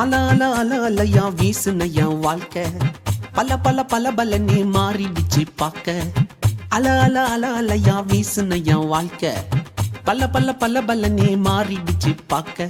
அல அல அல அலையா வீசுன என் வாழ்க்கை பல பல பல பல நீ மாறிடுச்சு பார்க்க. அல அல அல அலையா வீசுன என் வாழ்க்கை பல பல பல பல நீ மாறிடுச்சு பார்க்க.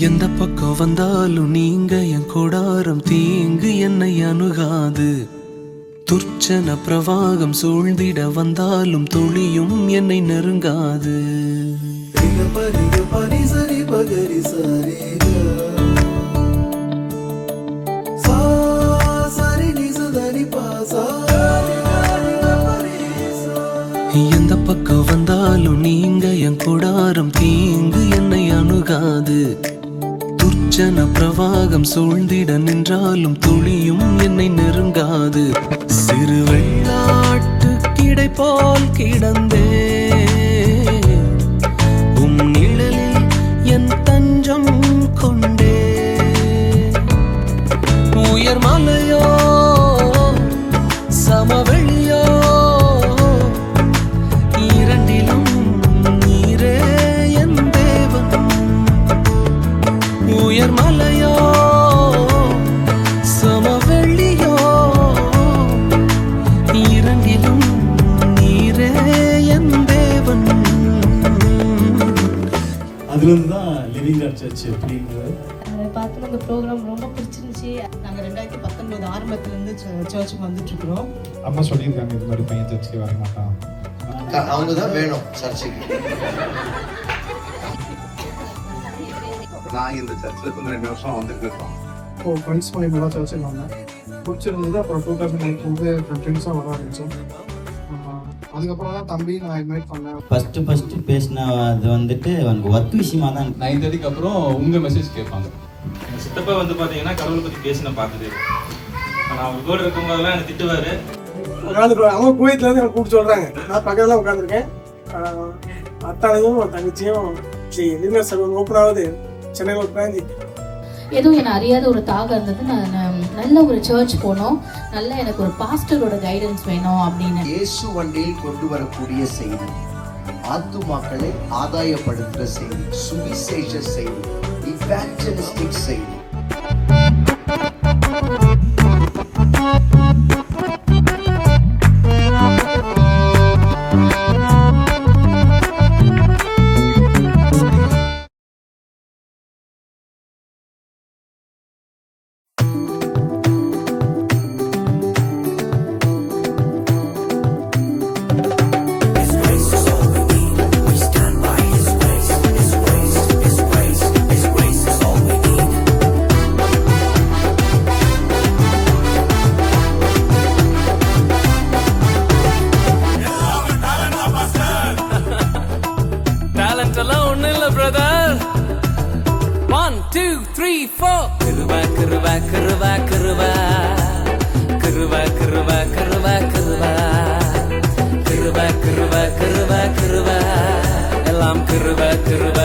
எந்த பக்கம் வந்தாலும் நீங்க என் கூடாரம் தீங்கு என்னை அணுகாது. துர்ச்சன பிரவாகம் சூழ்ந்திட வந்தாலும் துளியும் என்னை நெருங்காது. எந்த பக்கம் வந்தாலும் நீங்க என் கூடாரம் தீங்கு என்னை அணுகாது. துர்ச்சன பிரவாகம் சூழ்ந்திட நின்றாலும் துளியும் என்னை நெருங்காது. சிறு வெள்ளாட்டு கிடை போல் கிடந்தே உம் நிழலில் என் தஞ்சம் கொண்டே. உயர் மலையோ சமவெளியோ இரண்டிலும் நீரே என் தேவன். உயர் மலையோ சமவெளியோ இரண்டிலும் நீரே என் தேவன். அதுலேருந்து தான் லிவிங் காட் சர்ச் அப்படிங்கிறது அதை பார்த்து நம்ம ப்ரோக்ராம் ரொம்ப பிடிச்சிருந்துச்சு. நாங்கள் 2019 ஆரம்பத்துலேருந்து சர்ச்சுக்கு வந்துட்டுருக்குறோம். அம்மா சொல்லியிருக்காங்க இது மாதிரி பையன் சர்ச்சுக்கு வர மாட்டான், அவங்க தான் வேணும் சர்ச்சுக்கு. நான் இந்த சர்ச்சில் கொஞ்சம் 2 வருஷம் வந்துட்டு இருக்கோம். இப்போ ஃப்ரெண்ட்ஸ் மூலியமாக சர்ச்சுக்கு வந்தேன், பிடிச்சிருந்தது. அப்புறம் 2019 வந்து ஃப்ரெண்ட்ஸாக வர ஆரம்பித்தோம். அதுக்கப்புறம் தான் தம்பி நான் இன்வைட் பண்ணேன். ஃபஸ்ட்டு பேசின அது வந்துட்டு எனக்கு ஒர்க் விஷயமா தான். 9:30 அப்புறம் உங்கள் மெசேஜ் கேட்பாங்க. எங்கள் சித்தப்பா வந்து பார்த்தீங்கன்னா கடவுளை பற்றி பேசின பார்த்தது. நான் அவங்க கூட இருக்கும்போதெல்லாம் எனக்கு திட்டுவார். உட்காந்துருவாங்க, அவங்க குவைத்துலேருந்து எனக்கு கூப்பிட்டு சொல்கிறாங்க. நான் பக்கத்தில் உட்காந்துருக்கேன். அத்தானையும் தங்கச்சியும் லிவிங் சலூன் ஓப்பன் ஆகுது சென்னையில் உட்காந்து. எதுவும் என்னை அறியாத ஒரு தாகம் இருந்தது. நான் நல்ல ஒரு சர்ச் போனோம், நல்ல எனக்கு ஒரு பாஸ்டரோட கைடன்ஸ் வேணும் அப்படின்னு. இயேசு வண்டியில் கொண்டு வரக்கூடிய செய்தி, ஆத்துமாக்களை ஆதாயப்படுத்துகிற செய்தி, சுவிசேஷ செய்தி, இவாஞ்சலிஸ்டிக் செய்தி. கிருபா கிருபா கிருபா கிருபா கிருபா கிருபா கிருபா கிருபா கிருபா கிருபா கிருபா கிருபா எல்லாம் கிருபா கிருபா